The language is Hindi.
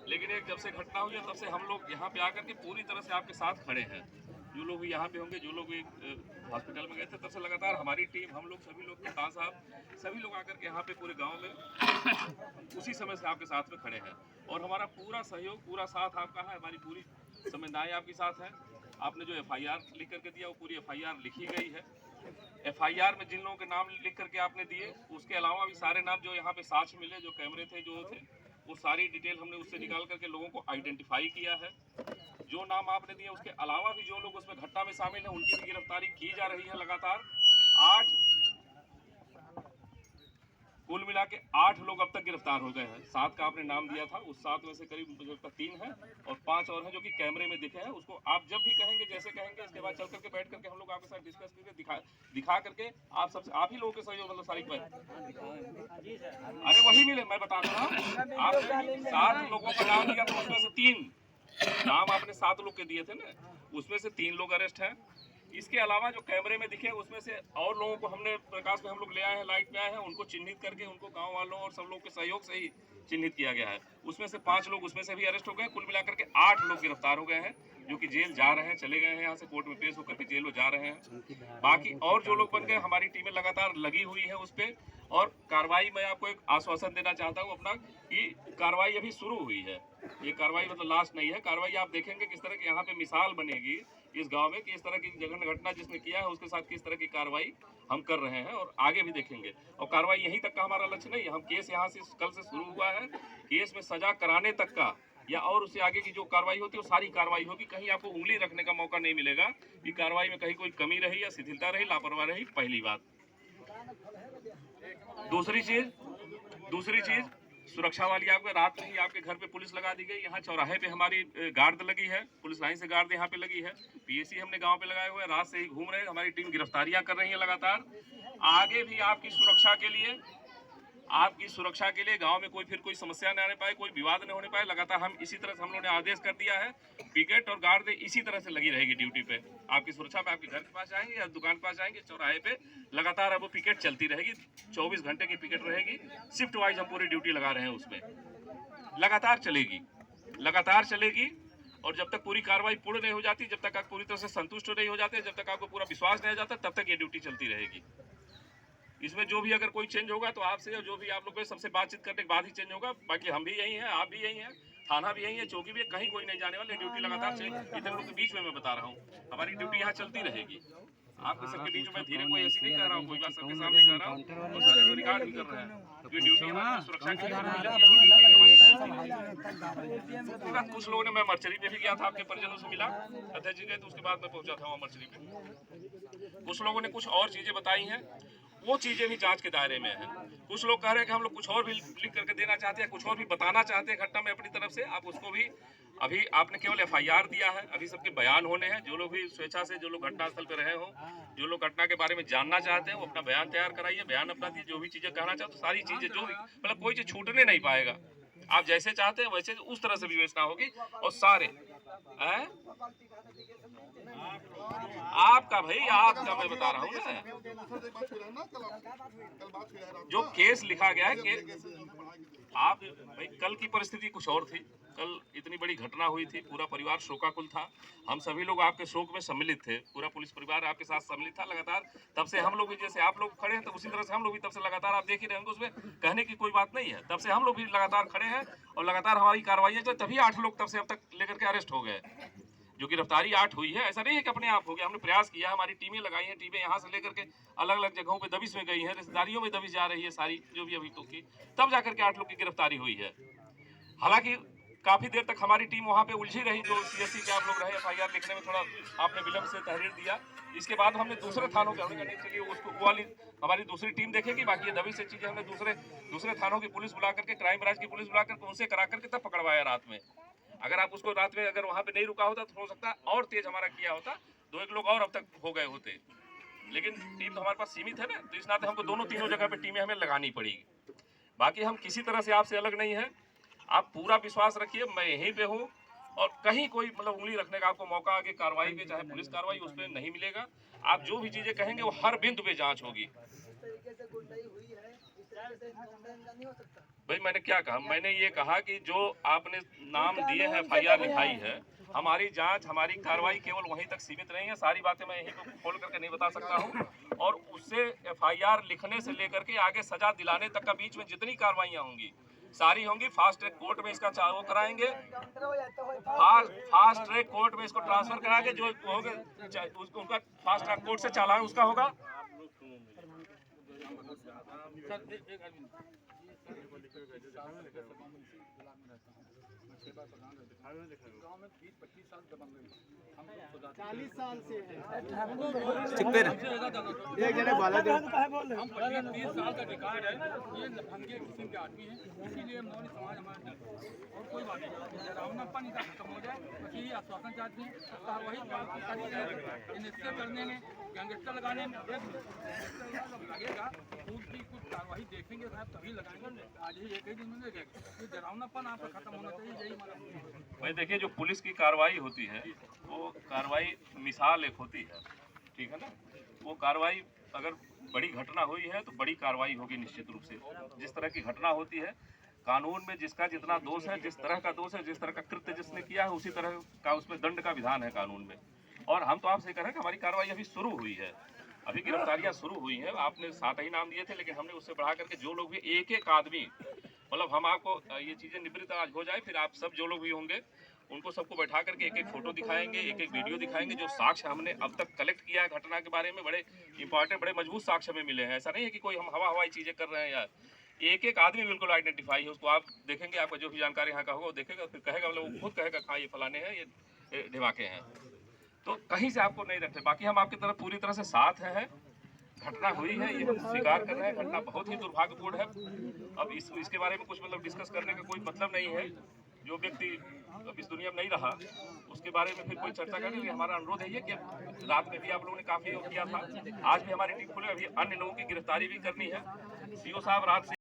लेकिन एक जब से घटना हुई है तब से हम लोग यहाँ पे आकर के पूरी तरह से आपके साथ खड़े हैं। जो लोग भी यहाँ पे होंगे, जो लोग भी हॉस्पिटल में गए थे, तब से लगातार हमारी टीम, हम लोग सभी लोग, प्रधान साहब, सभी लोग आकर के यहाँ पे पूरे गांव में उसी समय से आपके साथ में खड़े हैं। और हमारा पूरा सहयोग, पूरा साथ आपका है, हमारी पूरी संवेदनाएं आपके साथ है। आपने जो FIR लिख करके दिया वो पूरी FIR लिखी गई है। FIR में जिन लोगों के नाम लिख करके आपने दिए, उसके अलावा भी सारे नाम जो यहाँ पे साक्ष्य मिले, जो कैमरे थे, जो थे, वो सारी डिटेल हमने उससे निकाल करके लोगों को आइडेंटिफाई किया है। जो नाम आपने दिए उसके अलावा भी जो लोग उसमें घटना में शामिल हैं उनकी भी गिरफ्तारी की जा रही है लगातार। 8 कुल मिला के 8 लोग अब तक गिरफ्तार हो गए हैं। 7 का आपने नाम दिया था, उस 7 में से करीब मुझे लगता 3 है और 5 और हैं जो कि कैमरे में दिखे हैं। उसको आप जब भी कहेंगे, जैसे कहेंगे, इसके बाद चल करके बैठ करके हम लोग आपके साथ डिस्कस करके दिखा करके आप सबसे, आप ही लोगों के सहयोग, मतलब सारी भाई, अरे वही मिले, मैं बता रहा हूँ। आपने 7 लोगों का नाम दिया था, उसमें से 3 नाम आपने 7 लोग के दिए थे ना, उसमें से 3 लोग अरेस्ट हैं। इसके अलावा जो कैमरे में दिखे उसमें से और लोगों को हमने प्रकाश में हम लोग ले आए हैं, लाइट में आए हैं, उनको चिन्हित करके उनको गांव वालों और सब लोग के सहयोग से ही चिन्हित किया गया है। उसमें से 5 लोग उसमें से भी अरेस्ट हो गए। कुल मिलाकर के 8 लोग गिरफ्तार हो गए हैं, जो कि जेल जा रहे हैं, चले गए हैं यहाँ से, कोर्ट में पेश होकर के जेल में जा रहे हैं। बाकी और जो लोग बन गए, हमारी टीमें लगातार लगी हुई है उस पर। और कार्रवाई, मैं आपको एक आश्वासन देना चाहता हूँ अपना, कि कार्रवाई अभी शुरू हुई है। ये कार्रवाई मतलब लास्ट नहीं है। कार्रवाई आप देखेंगे किस तरह की यहाँ पे मिसाल बनेगी इस गांव में कि इस तरह की जघन्य घटना जिसने किया है उसके साथ किस तरह की कार्रवाई हम कर रहे हैं और आगे भी देखेंगे। और कार्रवाई यहीं तक का हमारा लक्ष्य नहीं है। हम केस यहाँ से कल से शुरू हुआ है, केस में सजा कराने तक का या और उससे आगे की जो कार्रवाई होती है वो सारी कार्रवाई होगी। कहीं आपको उंगली रखने का मौका नहीं मिलेगा कि कार्रवाई में कहीं कोई कमी रही या शिथिलता रही, लापरवाही रही। पहली बात। दूसरी चीज सुरक्षा वाली, आपके रात में ही आपके घर पे पुलिस लगा दी गई। यहाँ चौराहे पे हमारी गार्ड लगी है, पुलिस लाइन से गार्ड यहाँ पे लगी है। PAC हमने गांव पे लगाए हुए हैं, रात से ही घूम रहे हैं। हमारी टीम गिरफ्तारियां कर रही है लगातार। आगे भी आपकी सुरक्षा के लिए गांव में कोई समस्या न आने पाए, कोई विवाद न होने पाए, लगातार हम इसी तरह से हम लोगों ने आदेश कर दिया है। पिकेट और गार्ड इसी तरह से लगी रहेगी ड्यूटी पे, आपकी सुरक्षा पे। आपके घर के पास आएंगे या दुकान के पास आएंगे, चौराहे पे लगातार अब वो पिकेट चलती रहेगी। 24 घंटे की पिकेट रहेगी। शिफ्ट वाइज हम पूरी ड्यूटी लगा रहे हैं, उसमें लगातार चलेगी। और जब तक पूरी कार्रवाई पूर्ण नहीं हो जाती, जब तक आप पूरी तरह से संतुष्ट नहीं हो जाते, जब तक आपको पूरा विश्वास नहीं आ जाता, तब तक ये ड्यूटी चलती रहेगी। इसमें जो भी अगर कोई चेंज होगा तो आपसे और जो भी आप लोग सबसे बातचीत करने के बाद ही चेंज होगा। बाकी हम भी यही हैं, आप भी यही हैं, थाना भी यही है, चौकी भी है, कहीं कोई नहीं जाने वाले। ड्यूटी लगातार चलेगी। इतने लोग के बीच में मैं बता रहा हूँ, हमारी ड्यूटी यहाँ चलती रहेगी। आपके सबके बीच में धीरे कोई ऐसी नहीं कह रहा हूँ, कोई बात सबके सामने कह रहा हूँ और सारे रिकॉर्ड भी कर रहे हैं। ये ड्यूटी हमारी सुरक्षा के लिए। कुछ लोगों ने, मैं मर्चरी पे भी गया था, आपके परिजनों से मिला, अध्यक्ष जी गए तो उसके बाद मैं पहुंचा था वहाँ मर्चरी पे। कुछ लोगों ने कुछ और चीजें बताई हैं, वो चीजें भी जांच के दायरे में है। कुछ लोग कह रहे हैं कि हम लोग कुछ और भी लिख करके देना चाहते हैं, कुछ और भी बताना चाहते हैं घटना में अपनी तरफ से। आप उसको भी, अभी आपने केवल FIR दिया है, अभी सबके बयान होने हैं। जो लोग भी स्वेच्छा से, जो लोग घटनास्थल पर रहे हो, जो लोग घटना के बारे में जानना चाहते हैं, वो अपना बयान तैयार कराइए, बयान अपना दिए। जो भी चीजें कहना चाहते हो, सारी चीजें, जो भी, मतलब कोई चीज छूटने नहीं पाएगा। आप जैसे चाहते हैं वैसे उस तरह से विवेचना होगी। और सारे आपका भाई, आपका मैं बता रहा हूँ ना, जो केस लिखा गया है कि आप भाई, कल की परिस्थिति कुछ और थी। कल इतनी बड़ी घटना हुई थी, पूरा परिवार शोकाकुल था। हम सभी लोग आपके शोक में सम्मिलित थे, पूरा पुलिस परिवार आपके साथ सम्मिलित था लगातार। तब से हम लोग भी, जैसे आप लोग खड़े हैं तो उसी तरह से हम लोग भी तब से लगातार, आप देख ही रहे होंगे, उसमें कहने की कोई बात नहीं है। तब से हम लोग भी लगातार खड़े हैं और लगातार हमारी कार्रवाई है। तभी 8 लोग तब से अब तक लेकर के अरेस्ट हो गए। जो गिरफ्तारी 8 हुई है, ऐसा नहीं है कि अपने आप हो गया। हमने प्रयास किया, हमारी टीमें लगाई हैं, टीमें यहाँ से लेकर के अलग अलग जगहों पे दबिश में गई हैं, रिश्तेदारियों में दबिश जा रही है सारी, जो भी अभी तो की, तब जाकर के 8 लोग की गिरफ्तारी हुई है। हालांकि काफी देर तक हमारी टीम वहां पे उलझी रही। जो CSC के आप लोग रहे, FIR लिखने में थोड़ा आपने विलंब से तहरीर दिया। इसके बाद हमने दूसरे थानों के, हमने चलिए उसको, वो वाली हमारी दूसरी टीम देखेगी, बाकी ये दबिश से चीजें हमने दूसरे थानों की पुलिस बुला करके, क्राइम ब्रांच की पुलिस बुला करके उनसे करा करके तब पकड़वाया रात में। अगर आप उसको रात में अगर वहां पे नहीं रुका होता तो हो सकता है और तेज हमारा किया होता, 2-1 लोग और अब तक हो गए होते। लेकिन टीम तो हमारे पास सीमित है ना, तो इस नाते हमको तीनों जगह पे टीमें हमें लगानी पड़ेगी। बाकी हम किसी तरह से आपसे अलग नहीं है, आप पूरा विश्वास रखिए, मैं यहीं पे हूँ। और कहीं कोई मतलब उंगली रखने का आपको मौका आगे कार्रवाई पे, चाहे पुलिस कार्रवाई, उस पर नहीं मिलेगा। आप जो भी चीजें कहेंगे वो हर बिंदु पे जांच होगी। भाई मैंने क्या कहा, मैंने ये कहा कि जो आपने नाम दिए हैं, FIR लिखाई है, हमारी जांच, हमारी कार्रवाई केवल वहीं तक सीमित नहीं है। सारी बातें मैं यहीं को खोल करके नहीं बता सकता हूँ। और उससे FIR लिखने से लेकर के आगे सजा दिलाने तक का बीच में जितनी कार्रवाइयाँ होंगी सारी होंगी। फास्ट ट्रैक कोर्ट में इसका वो कराएंगे, फास्ट ट्रैक कोर्ट में इसको ट्रांसफर करा के जो होगा उनका फास्ट ट्रैक कोर्ट से चालान उसका होगा। एक जने बोला दो। हम 25-30 साल का रिकॉर्ड है, ये लफंगे किस्म के आदमी हैं, इसीलिए मौर्य समाज हमारे और कोई बात नहीं। रावणापन इनका खत्म हो जाए, बस यही आश्वासन चाहते हैं। वही निश्चय करने में, गैंगस्टर लगाने में लगेगा, उसकी कुछ कार्रवाई देखेंगे साहब, तभी लगाएंगे। आज ही एक ही दिन में लगेगा। डरावनापन आपका खत्म होना चाहिए, यही हमारा। भाई देखिए, जो पुलिस की कार्रवाई होती है वो कार्रवाई मिसाल एक होती है, ठीक है ना। वो कार्रवाई अगर बड़ी घटना हुई है तो बड़ी कार्रवाई होगी निश्चित रूप से। जिस तरह की घटना होती है, कानून में जिसका जितना दोष है, जिस तरह का दोष है, जिस तरह का कृत्य जिसने किया है, उसी तरह का उसमें दंड का विधान है कानून में। और हम तो आपसे कह रहे हैं कि हमारी कार्रवाई अभी शुरू हुई है, अभी गिरफ्तारियां शुरू हुई हैं। आपने 7 ही नाम दिए थे, लेकिन हमने उससे बढ़ा करके जो लोग भी एक एक आदमी, मतलब हम आपको ये चीजें निवृत्त आज हो जाए, फिर आप सब जो लोग भी होंगे उनको सबको बैठा करके एक एक फोटो दिखाएंगे, एक एक वीडियो दिखाएंगे। जो साक्ष्य हमने अब तक कलेक्ट किया है घटना के बारे में, बड़े इंपॉर्टेंट, बड़े मजबूत साक्ष्य हमें मिले हैं। ऐसा नहीं है कि कोई हम हवाई चीजें कर रहे हैं यार। एक एक आदमी बिल्कुल आइडेंटिफाई है, उसको आप देखेंगे, आपका जो भी जानकारी यहाँ का होगा वो देखेगा, फिर कहेगा, मतलब वो खुद कहेगा हाँ ये फलाने हैं, ये ढिमाके हैं। तो कहीं से आपको नहीं रखते। बाकी हम आपकी तरफ पूरी तरह से साथ हैं। घटना हुई है, ये हम स्वीकार कर रहे हैं, घटना बहुत ही दुर्भाग्यपूर्ण है। अब इसके बारे में कुछ मतलब डिस्कस करने का कोई मतलब नहीं है। जो व्यक्ति अब इस दुनिया में नहीं रहा उसके बारे में फिर कोई चर्चा करने के। हमारा अनुरोध है ये कि रात में भी आप लोगों ने काफी किया था, आज भी हमारी टीम खुले, अभी अन्य लोगों की गिरफ्तारी भी करनी है। सीओ साहब रात से